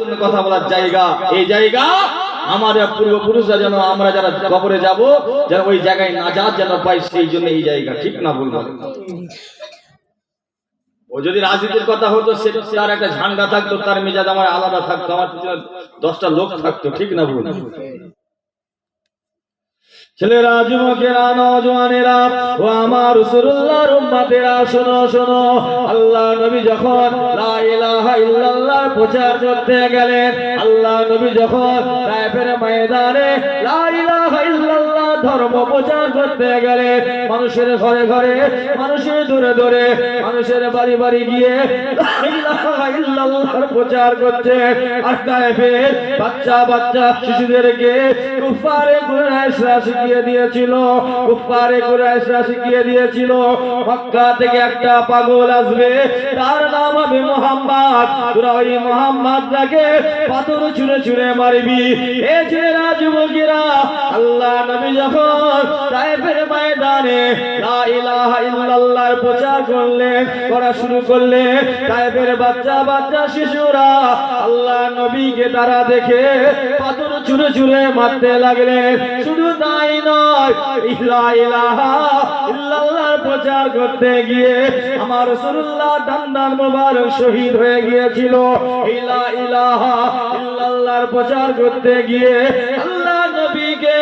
জন্য কথা বলার জায়গা, এই জায়গা আমাদের পূর্বপুরুষরা যেন আমরা যারা কবরে যাব যেন ওই জায়গায় নাজাত যেন পাই, সেই জন্য এই জায়গা। ঠিক না ভুল বলেন? ও যদি রাজনীতির কথা হতো সেটা তার একটা ঝান্ডা থাকতো, তার মেজাজ আমার আলাদা থাকতো, আমার পিছনে 10টা লোক থাকতো। ঠিক না ভুল? ছেলেরা, যুবকেরা, নওজওয়ানেরা ও আমার রাসূলুল্লাহর উম্মতেরা, শোনো শোনো। আল্লাহ নবী যখন লা ইলাহা ইল্লাল্লাহ প্রচার করতে গেলেন, আল্লাহ নবী যখন তায়েফের ময়দানে লা ইলাহা ইল্লাল্লাহ ধর্ম প্রচার করতে গেলেন, মানুষের ঘরে ঘরে, মানুষের দূরে দূরে, মানুষের বাড়ি বাড়ি গিয়ে লা ইলাহা ইল্লাল্লাহর প্রচার করতে, আর তায়েফের বাচ্চা বাচ্চা শিশুদেরকে কুফারে কুরাইশরা শিখিয়ে দিয়েছিল, কুফারে কুরাইশরা শিখিয়ে দিয়েছিল মক্কা থেকে একটা পাগল আসবে, তার নাম হবে মুহাম্মদ, তোরা ওই মুহাম্মদটাকে পাথর ছুঁড়ে ছুঁড়ে মারবি। এ ছেলেরা, যুবকেরা, আল্লাহ নবী যখন তায়েফের ময়দানে লা ইলাহা ইল্লাল্লাহর প্রচার করলেন, করা শুরু করলেন, তায়েফের বাচ্চা বাচ্চা শিশুরা আল্লাহ নবীকে তারা দেখে পাথর ছুঁড়ে ছুঁড়ে মারতে লাগলেন। শুধু তাই নয়, লা ইলাহা ইল্লাল্লাহর প্রচার করতে গিয়ে আমার রাসূলুল্লাহ দান্দান মোবারক শহীদ হয়ে গিয়েছিল। লা ইলাহা ইল্লাল্লাহর প্রচার করতে গিয়ে আল্লাহ নবীকে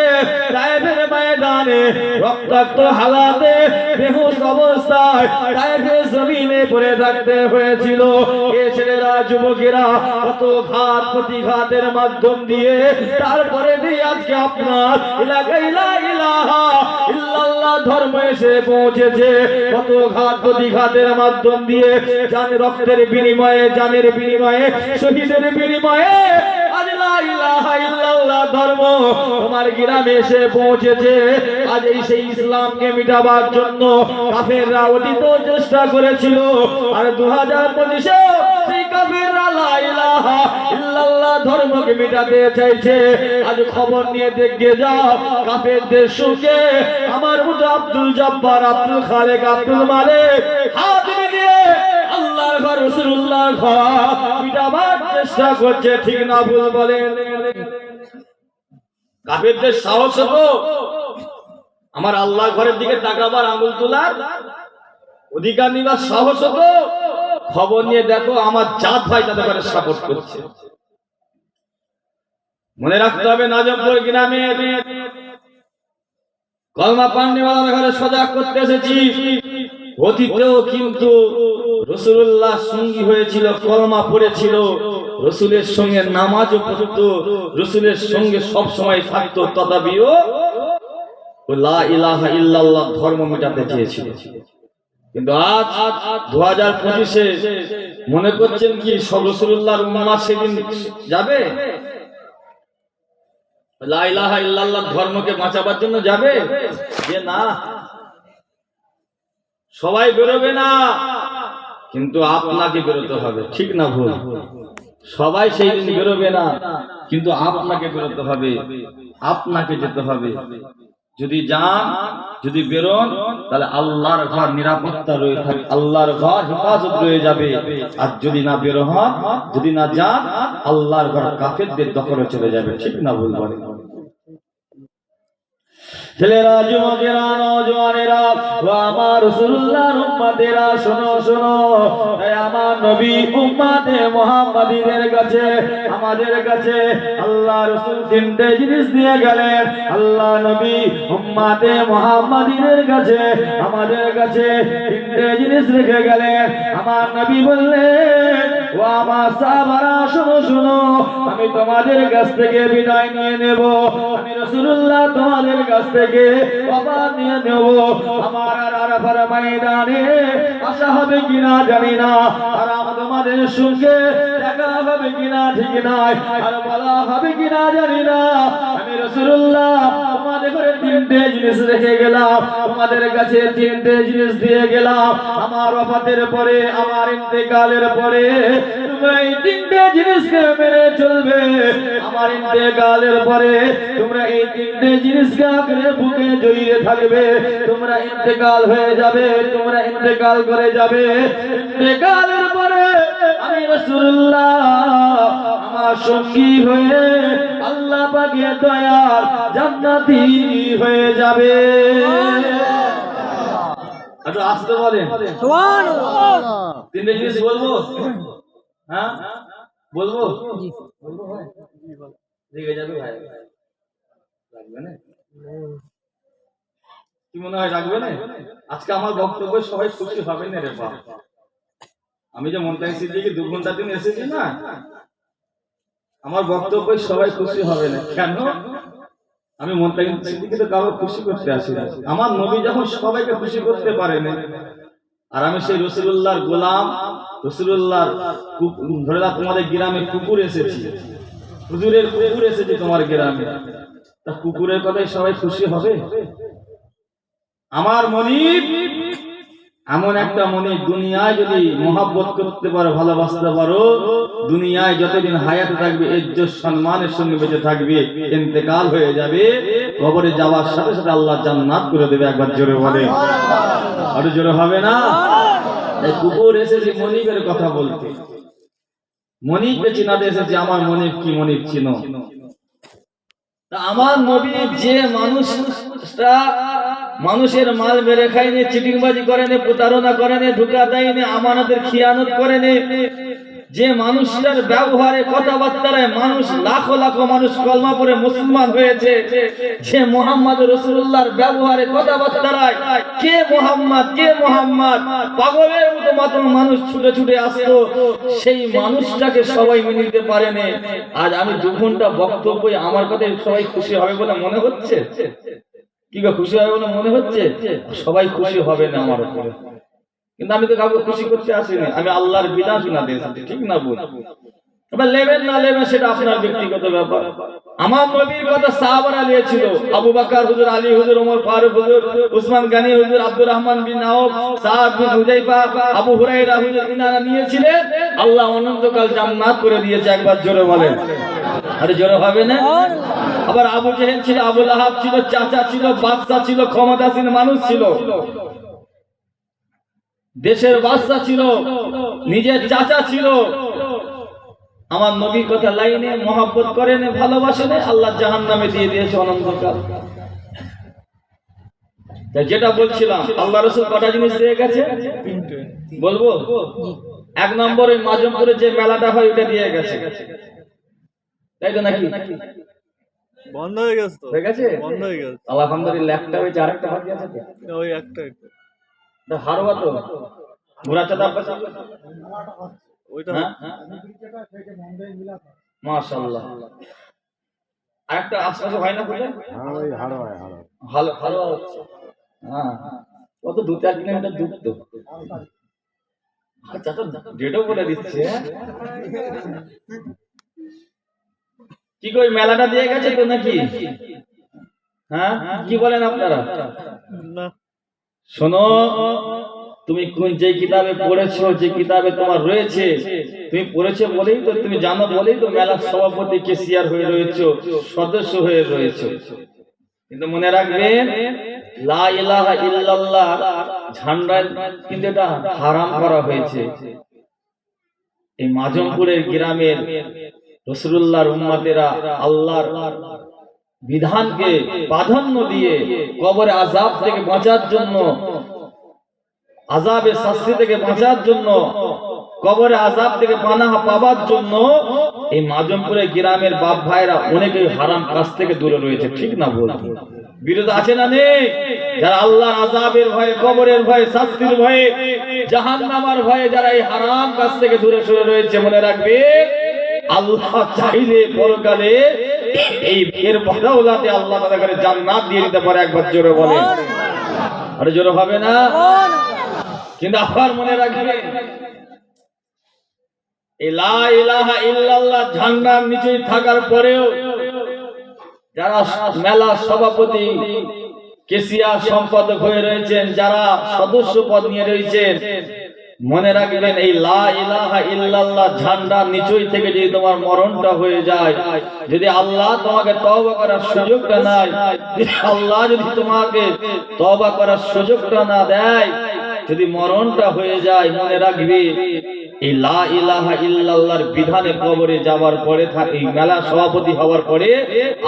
তায়েফের ময়দানে রক্তাক্ত হালাতে বেহুশ অবস্থায় তায়েফের জমিনে পড়ে থাকতে হয়েছিল। এ ছেলেরা, যুবকেরা, কত ঘাত প্রতিঘাতের মাধ্যম দিয়ে তারপরে দিয়ে আজকে আপনার এলাকায় লা ইলাহা ইল্লাল্লাহ ধর্ম এসে পৌঁছেছে। কত ঘাত প্রতিঘাতের মাধ্যম দিয়ে, জানের রক্তের বিনিময়ে, জানের বিনিময়ে, শহীদের বিনিময়ে আজ লা ইলাহা ইল্লাল্লাহ ধর্ম তোমার গ্রামে এসে পৌঁছেছে। আজ এই সেই ইসলামকে মিটাবার জন্য কাফেররা অতীত চেষ্টা করেছিল, আর 2025-এ সেই কাফেররা লা ইলাহা ইল্লাল্লাহ ধর্মকে মিটাতে চাইছে। আজ খবর নিয়ে দেখে যাও, কাফেরদের সুখে আমার মতো আব্দুল জব্বার, আব্দুল খালেক, আব্দুল মালিক হাত মিলিয়ে আল্লাহর ঘর, রাসূলুল্লাহর ঘর মিটাবার চেষ্টা করছে। ঠিক না ভুল বলেন? কাফেরদের সাহস হতো আমার আল্লাহর ঘরের দিকে তাকাবার, আঙ্গুল তোলার অধিকার নিবার সাহস হতো। খবর নিয়ে দেখো আমার জাত ভাই তাদের ঘরে সাপোর্ট করছে। মনে রাখতে হবে, নাজমপুর গ্রামে কলমা পান্নিওয়ালার ঘরে সজাগ করতে এসেছি। অতীতেও কিন্তু রাসূলুল্লাহ সঙ্গী হয়েছিল, কলমা পড়েছিল, রাসূলের সঙ্গে নামাজও পড়তো, রাসূলের সঙ্গে সব সময় থাকতো, তথাপিও লা ইলাহা ইল্লাল্লাহ ধর্ম মেটাতে চেয়েছিল। কিন্তু আজ 2025-এ মনে করছেন কি সব রাসূলুল্লাহর উম্মাহ সেদিন যাবে লা ইলাহা ইল্লাল্লাহ ধর্মকে বাঁচাবার জন্য? যাবে যে না, সবাই বেরোবে না, কিন্তু আপনাকে বেরোতে হবে। ঠিক না ভুল? সবাই সেই দিন বেরোবে না, কিন্তু আপনাকে বেরোতে হবে, আপনাকে যেতে হবে। যদি যান, যদি বেরোন, তাহলে আল্লাহর ঘর নিরাপত্তা রয়ে থাকে, আল্লাহর ঘর হেফাজত রয়ে যাবে। আর যদি না বেরো হন, যদি না যান, আল্লাহর ঘর কাফেরদের দখলে চলে যাবে। ঠিক না ভুল বলেন? ছেলেরা, যুবকেরা, নওজওয়ানেরা ও আমার রাসূলুল্লাহর উম্মতেরা, শোনো শোনো। আমার নবী উম্মতে মুহাম্মাদীদের কাছে, আমাদের কাছে আল্লাহ রাসূল 3টে জিনিস দিয়ে গেলেন। আল্লাহ নবী উম্মতে মুহাম্মাদীদের কাছে, আমাদের কাছে 3টে জিনিস রেখে গেলেন। আমার নবী বললেন, ও আমার সাহাবারা, শোনো শোনো, আমি তোমাদের কাছ থেকে বিদায় নিয়ে নেব, আমি রাসূলুল্লাহ তোমাদের কাছ থেকে ওয়াফাত নিয়ে নেব। আমার আর আরাফার ময়দানে আসা হবে কিনা জানি না, আর তোমাদের সঙ্গে দেখা হবে কিনা ঠিক নাই, আর বলা হবে কিনা জানি না। আমি রাসূলুল্লাহ তোমাদের ঘরে 3টে জিনিস রেখে গেলাম, তোমাদের কাছে 3টে জিনিস দিয়ে গেলাম। আমার ওয়াফাতের পরে, আমার ইন্তেকালের পরে তোমরা এই তিনটে জিনিসকে মেনে চলবে। আমার ইন্তেকালের পরে তোমরা এই তিনটে জিনিসকে আঁকড়ে বুকে জড়িয়ে থাকবে। তোমরা ইন্তেকাল হয়ে যাবে, তোমরা ইন্তেকাল করে যাবে। ইন্তেকালের পরে আমি রাসূলুল্লাহ আমার সঙ্গী হয়ে আল্লাহ পাকের দয়ার জান্নাতি হয়ে যাবে। একটু আসতে বলেন সুবহানাল্লাহ। তিনটে জিনিস বলবো, হ্যাঁ বলবো, ঠিক যাবে ভাই, রাখবে না? কি মনে হয় রাখবে না? আজকে আমার বক্তব্য সবাই খুশি হবে না রে বাপ। আমি যে মন্তাই সিদ্দিকী 2 ঘন্টা দিন এসেছি না, আমার বক্তব্য সবাই খুশি হবে না। কেন? আমি মন্তাই সিদ্দিকী তো কারো খুশি করতে আসি না। আমার নবী যখন সবাইকে খুশি করতে পারে না, আর আমি সেই রাসূলুল্লাহর গোলাম, রাসূলুল্লাহর ধরে না তোমাদের গ্রামে কুকুর এসেছি, হুজুরের কুকুর এসেছে তোমার গ্রামে, তা কুকুরের কথাই সবাই খুশি হবে? আমার মনিব এমন একটা মনিব, দুনিয়ায় যদি মহব্বত করতে পারো, ভালোবাসতে পারো, দুনিয়ায় যতদিন হায়াতে থাকবে ইজ্জত সম্মানের সঙ্গে বেঁচে থাকবে। ইন্তেকাল হয়ে যাবে, কবরে যাওয়ার সাথে সাথে আল্লাহ জান্নাত করে দেবে। একবার জোরে বলে, আরো জোরে হবে না? এই কুকুর এসেছে মনিবের কথা বলতে, মনিবকে চিনাতে এসেছে। আমার মনিব কি মনিব চিনো? তা আমার নবী যে মানুষটা মানুষের মাল মেরে খায়নি, চিটিংবাজি করেনি, প্রতারণা করেনি, ধোঁকা দেয়নি, আমানতের খিয়ানত করেনি, যে মানুষটার ব্যবহারে কথাবার্তায় মানুষ লাখো লাখো মানুষ কলমা পড়ে মুসলমান হয়েছে, যে মুহাম্মদ রাসূলুল্লাহর ব্যবহারে কথাবার্তায় কে মুহাম্মদ কে মুহাম্মদ পাগলের মতো মাত্র মানুষ ছুটে ছুটে আসতো, সেই মানুষটাকে সবাই মেনে নিতে পারেনি। আজ আমি 2 ঘন্টা বক্তব্য, আমার কথায় সবাই খুশি হবে বলে মনে হচ্ছে? কি গো, খুশি হবে বলে মনে হচ্ছে? সবাই খুশি হবে না আমার উপরে, কিন্তু আমি তো কাউকে খুশি করতে আসিনি, আমি আল্লাহর বিধান শোনাতে এসেছি। ঠিক না বল? এবার লেবেন না লেবেন সেটা আপনার ব্যক্তিগত ব্যাপার। আমার নবীর কথা সাহাবারা নিয়েছিল, আবু বকর হুজুর, আলী হুজুর, ওমর ফারুক হুজুর, উসমান গনি হুজুর, আব্দুর রহমান বিন আওফ, সাদ বিন হুযায়ফা, আবু হুরায়রা হুজুর, ইনারা নিয়েছিলেন। আল্লাহ অনন্তকাল জান্নাত করে দিয়েছে। একবার জোরে বলেন, আরে জোরে হবে না? আবার আবু জেহেল ছিল, আবু লাহাব ছিল, চাচা ছিল, বাদশা ছিল, ক্ষমতাসীন মানুষ ছিল, দেশের বাদশা ছিল, নিজের চাচা ছিল। আমার নবীর কথা লাইনে মহব্বত করেন, ভালোবাসেন, আল্লাহ জাহান্নামে দিয়ে দিয়েছে অনন্তকাল। যেটা বলছিলাম, আল্লাহ রাসূল কটা জিনিস দিয়ে গেছে বলবো? 1 নম্বরে মাজমপুরে যে মেলাটা হয় ওটা দিয়ে গেছে, তাই তো নাকি? বন্ধ হয়ে গেছে তো, হয়ে গেছে, বন্ধ হয়ে গেছে। আলহামদুলিল্লাহ। একটা হয়েছে, আরেকটা বাকি আছে তো, ওই একটাই তো, হারোয়া তো ঘোরা চাঁদা ওইটা মাশাআল্লাহ। আরেকটা আশপাশে হয় না কোথায়? ওই হাড়োয়া ভালো ভালো হচ্ছে। হ্যাঁ, কত 2-4 কিলোমিটার দূর তো। আচ্ছা তো ডেটও বলে দিচ্ছে। কি কই, মেলাটা দিয়ে গেছে তো নাকি? হ্যাঁ, কি বলেন আপনারা? না, শোনো, তুমি কোন যে কিতাবে পড়েছো, যে কিতাবে তোমার রয়েছে, তুমি পড়েছো বলেই তো, তুমি জানো বলেই তো মেলার সভাপতি কেসিয়ার হয়ে রয়েছো, সদস্য হয়ে রয়েছো। কিন্তু মনে রাখবেন, লা ইলাহা ইল্লাল্লাহ ঝান্ডা কিন্তু এটা হারাম করা হয়েছে। এই মাজমপুরের গ্রামের রাসূলুল্লাহর উম্মতেরা আল্লাহর বিধানকে প্রাধান্য দিয়ে কবরে আযাব থেকে বাঁচার জন্য, আযাবের শাস্তি থেকে বাঁচার জন্য, কবরে আযাব থেকে পানাহ পাওয়ার জন্য এই মাজমপুরের গ্রামের বাপ ভাইরা অনেকেই হারাম কাজ থেকে দূরে রয়েছে। ঠিক না বল? বিরোধ আছে না নেই? যারা আল্লাহর আযাবের ভয়ে, কবরের ভয়ে, শাস্তির ভয়ে, জাহান্নামের ভয়ে যারা এই হারাম কাজ থেকে দূরে সরে রয়েছে, মনে রাখবে আল্লাহ চাইলে পরকালে এই এর বদৌলতে আল্লাহ তাআলা জান্নাত দিয়ে দিতে পারে। একবার জোরে বলেন, আরে জোরে হবে না? কিন্তু আবার মনে রাখবেন, এই লা ইলাহা ইল্লাল্লাহ ঝান্ডার নিচে থাকার পরেও যারা মেলা সভাপতি, কেসিয়া সম্পাদক হয়ে রয়েছেন, যারা সদস্য পদ নিয়ে রয়েছেন, মনে রাখবেন এই লা ইলাহা ইল্লাল্লাহ ঝান্ডার নিচই থেকে যদি তোমার মরণটা হয়ে যায়, যদি আল্লাহ তোমাকে তওবা করার সুযোগটা নাই, আল্লাহ যদি তোমাকে তওবা করার সুযোগটা না দেয়, যদি মরণটা হয়ে যায়, মনে রাখবে এই লা ইলাহা ইল্লাল্লাহর বিধানে কবরে যাওয়ার পরে এই মেলা সভাপতি হওয়ার পরে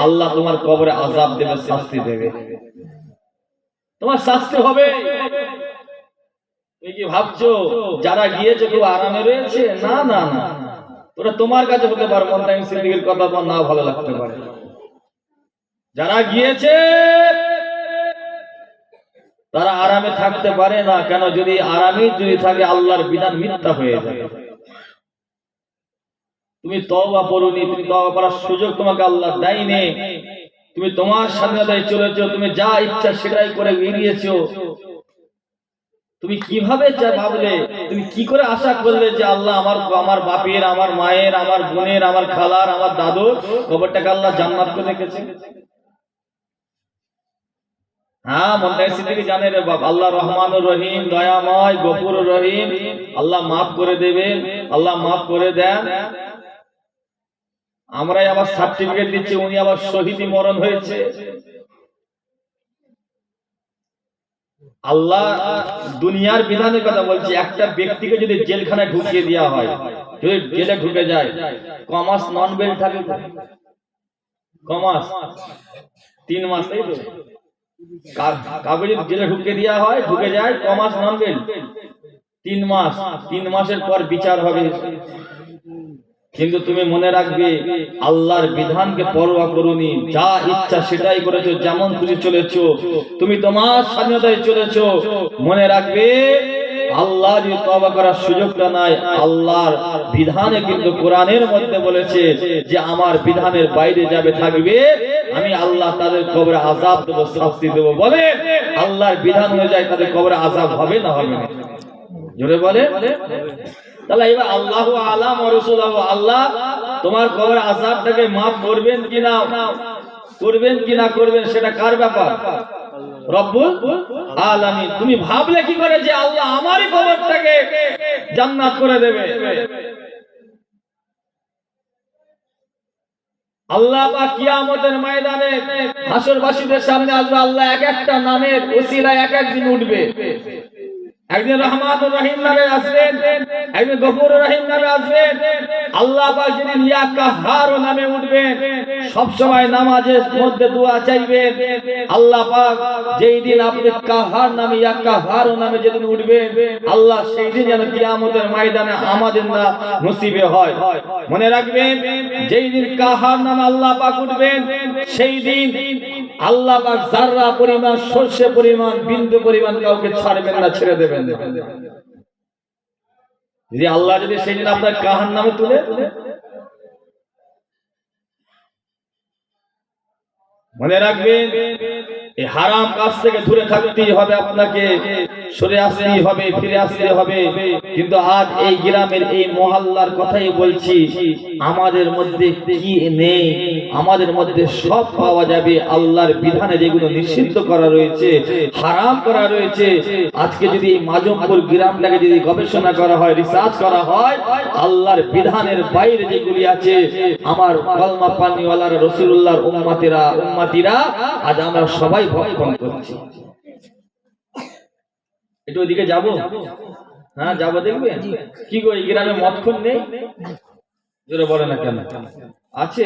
আল্লাহ তোমার কবরে আযাব দেবে, শাস্তি দেবে, তোমার শাস্তি হবে। তুমি কি ভাবছো যারা গিয়েছে খুব আরামে রয়েছে? না না না, ওরা তোমার কাছে হতে পারে মন্তাইম সিদ্দিকের কথা তোমার না ভালো লাগতে পারে। যারা গিয়েছে তারা আরামে থাকতে পারে না। কেন? যদি আরামে যদি থাকে আল্লাহর বিধান মিথ্যা হয়ে যায়। তুমি তওবা করোনি, তুমি তওবা করার সুযোগ তোমাকে আল্লাহ দেয়নি, তুমি তোমার স্বাধীনতায় চলেছো, তুমি যা ইচ্ছা সেটাই করে বেরিয়েছো। তুমি কিভাবে ভাবলে, তুমি কি করে আশা করলে যে আল্লাহ আমার বাপের, আমার মায়ের, আমার বোনের, আমার খালার, আমার দাদুর কবরটাকে আল্লাহ জান্নাত করে রেখেছে? হ্যাঁ, মন্তাই সিদ্দিকী জানে রে বাপ, আল্লাহ রহমানুর রহিম, দয়াময়, গফুরুর রহিম, আল্লাহ মাফ করে দেবেন, আল্লাহ মাফ করে দেন। আমরাই আবার সার্টিফিকেট দিচ্ছি উনি আবার শহীদি মরণ হয়েছে। আল্লাহ দুনিয়ার বিধানের কথা বলছি। একটা ব্যক্তিকে যদি জেলখানায় ঢুকিয়ে দেওয়া হয়, যদি জেলে ঢুকে যায়, কমাস নন বেল থাকে, কমাস 3 মাস, তাই তো? কাউকে যদি জেলে ঢুকিয়ে দেওয়া হয়, ঢুকে যায়, কমাস নন বেল 3 মাস, 3 মাসের পর বিচার হবে। কিন্তু তুমি মনে রাখবে আল্লাহর বিধানকে পরোয়া করোনি, যা ইচ্ছা সেটাই করেছো, যেমন খুশি চলেছো, তুমি তোমার স্বাধীনতায় চলেছো। মনে রাখবে আল্লাহ যদি তওবা করার সুযোগটা নাই, আল্লাহর বিধানে কিন্তু কোরআনের মধ্যে বলেছে যে আমার বিধানের বাইরে যাবে থাকবে, আমি আল্লাহ তাদের কবরে আযাব দেব, শাস্তি দেব। বলে আল্লাহর বিধান অনুযায়ী তাদের কবরে আযাব হবে না হবে না? জোরে বলে। তাহলে এবার আল্লাহু আলাম ওয়া রাসূলুহু, আল্লাহ তোমার কবরে আযাবটাকে maaf করবেন কিনা, করবেন কিনা করবেন, সেটা কার ব্যাপার? রব্বুল আলামিন। তুমি ভাবলে কি করে যে আল্লাহ আমারই কবরটাকে জান্নাত করে দেবে? আল্লাহ পাক কিয়ামতের ময়দানে হাসরবাসীদের সামনে আসবে, আল্লাহ এক একটা নামের ওসিলায় এক একদিন উঠবে। একদিন রহমানুর রহিম নামে আসবেন, একদিন গফুরুর রহিম নামে আসবেন। আল্লাহ পাক যেদিন ইয়া কাহার নামে উঠবেন, সব সময় নামাজের মধ্যে দোয়া চাইবেন। আল্লাহ পাক যেই দিন আপনি কাহার নামে, ইয়া কাহার নামে যেদিন উঠবেন, আল্লাহ সেই দিন যেন কিয়ামতের ময়দানে আমাদের না নসিবে হয়। মনে রাখবেন যেই দিন কাহার নামে আল্লাহ পাক উঠবেন, সেই দিন আল্লাহ পাক যাররা পরিমাণ, সরষে পরিমাণ, বিন্দু পরিমাণ কাউকে ছাড়বেন না, ছেড়ে দেবেন। যদি আল্লাহ যদি সেই দিন আপনার কাহার নামে তুলে, মনে রাখবেন এই হারাম কাজ থেকে দূরে থাকতেই হবে, আপনাকে সরে আসতেই হবে, ফিরে আসতে হবে। কিন্তু আজ এই গ্রামের এই মহল্লার কথাই বলছি, আমাদের মধ্যে কি নেই? আমাদের মধ্যে সব পাওয়া যাবে। আল্লাহর বিধানে যেগুলো নিষিদ্ধ করা রয়েছে, হারাম করা রয়েছে, আজকে যদি এই মাজমপুর গ্রামটাকে যদি গবেষণা করা হয়, রিসার্চ করা হয়, আল্লাহর বিধানের বাইরে যেগুলি আছে, আমার কলমা পানিওয়ালার রাসূলুল্লাহর উম্মতিরা আজ আমরা সবাই ভক্ষণ করছি। একটু ওইদিকে যাবো? হ্যাঁ যাবো, দেখবে কি গো এই গ্রামে মদখোর নেই? জোরে বলে না কেন? আছে।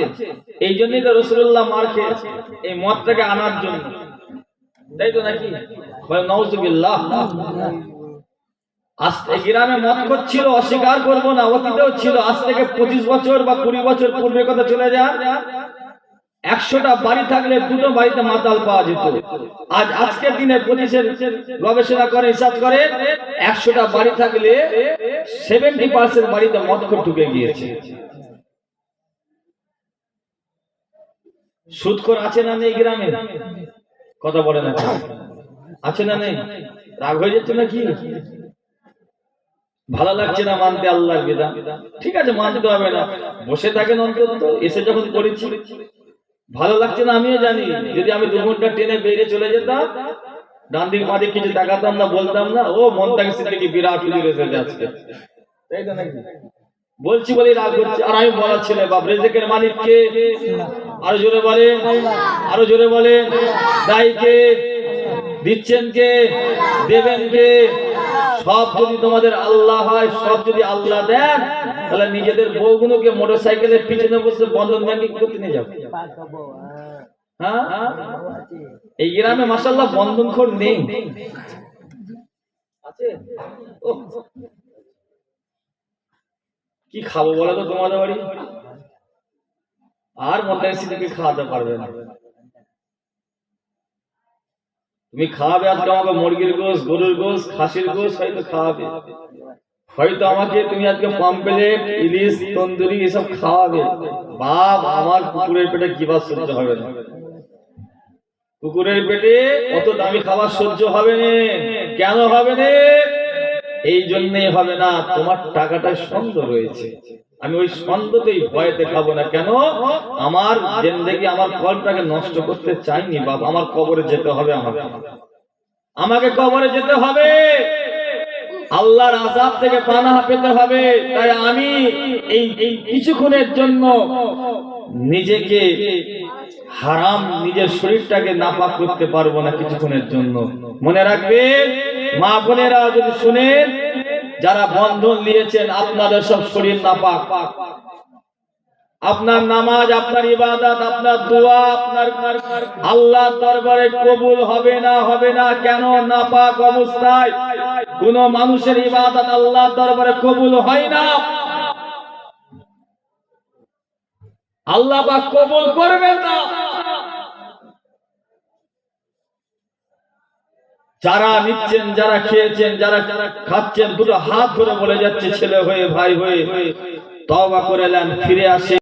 এই জন্যই তো রাসূলুল্লাহ মার খেয়েছে, এই মদটাকে আনার জন্য, তাই তো নাকি? বলে নাউযুবিল্লাহ। আজ এই গ্রামে মদখোর ছিল, অস্বীকার করবো না, অতীতেও ছিল। আজ থেকে 25 বছর বা 20 বছর পূর্বের কথা চলে যান, 100টা বাড়ি থাকলে 2টো বাড়িতে মাতাল পাওয়া যেত। আজকের দিনে পুলিশের গবেষণা করে, রিসার্চ করে, 100টা বাড়ি থাকলে 70% বাড়িতে মদখোর ঢুকে গিয়েছে। সুদখোর আছে না নেই গ্রামে? কথা বলে না, আছে না নেই? রাগ হয়ে যাচ্ছে নাকি? ভালো লাগছে না মানতে আল্লাহর বিধান? ঠিক আছে, মানতে হবে না, বসে থাকেন অন্তত। এসে যখন করেছি ভালো লাগছে না, আমিও জানি। যদি আমি 2 ঘন্টা ট্রেনে বেরিয়ে চলে যেতাম, ডান দিক বাঁ দিক কিছু দেখাতাম না, বলতাম না ও মন্তাকি সিদ্দিকী বিরাট হুজুর এসেছে আজকে, তাই তো নাকি? বলছি বলে রাগ হচ্ছে। আর আমি বলার ছেলে বাপ, রেজেকের মালিক কে? আরো জোরে বলেন, আরো জোরে বলেন। দায়ী কে? দিচ্ছেন কে? দেবেন কে? সব যদি তোমাদের আল্লাহ হয়, সব যদি আল্লাহ দেন, তাহলে নিজেদের বউগুলোকে মোটরসাইকেলের পিছনে বসে বন্ধন ব্যাংকে করতে নিয়ে যাবে। হ্যাঁ, এই গ্রামে মাশাআল্লাহ বন্ধনখোর নেই, আছে? ওহ, কি খাবো বলো তো তোমাদের বাড়ি? আর মন্তাকি সিদ্দিকী খাওয়াতে পারবে না। তুমি খাওয়াবে আজকে আমাকে মুরগির গোশ, গরুর গোশ, খাসির গোশ হয়তো খাওয়াবে, হয়তো আমাকে তুমি আজকে পমপ্লেট, ইলিশ, তন্দুরি এসব খাওয়াবে। বাপ, আমার কুকুরের পেটে কি ভাত সহ্য হবে না। কুকুরের পেটে অত দামি খাবার সহ্য হবে না। কেন হবে না? এই জন্যই হবে না, তোমার টাকাটায় সন্দেহ রয়েছে। আমি ওই সন্দেহতেই ভয়তে খাবো না। কেন? আমার জিন্দেগি, আমার কলটাকে নষ্ট করতে চাইনি বাপ। আমার কবরে যেতে হবে, আমাকে কবরে যেতে হবে, আল্লাহর আযাব থেকে পানাহ পেতে হবে। তাই আমি এই কিছুক্ষণের জন্য নিজেকে হারাম, নিজের শরীরটাকে নাপাক করতে পারবো না কিছুক্ষণের জন্য। মনে রাখবে মা বোনেরা, যদি শুনেন, যারা বন্ধন নিয়েছেন আপনাদের সব শরীর নাপাক। আপনার নামাজ, আপনার ইবাদত, আপনার দোয়া আপনার আল্লাহর দরবারে কবুল হবে না। হবে না কেন? নাপাক অবস্থায় কোন মানুষের ইবাদত আল্লাহর দরবারে কবুল হয় না। আল্লাহ পাক কবুল করবেন না। যারা নিচ্ছেন, যারা খেয়েছেন, যারা খাচ্ছেন, দুটো হাত ধরে বলে যাচ্ছে ছেলে হয়ে, ভাই হয়ে, তওবা করে নেন, ফিরে আসে।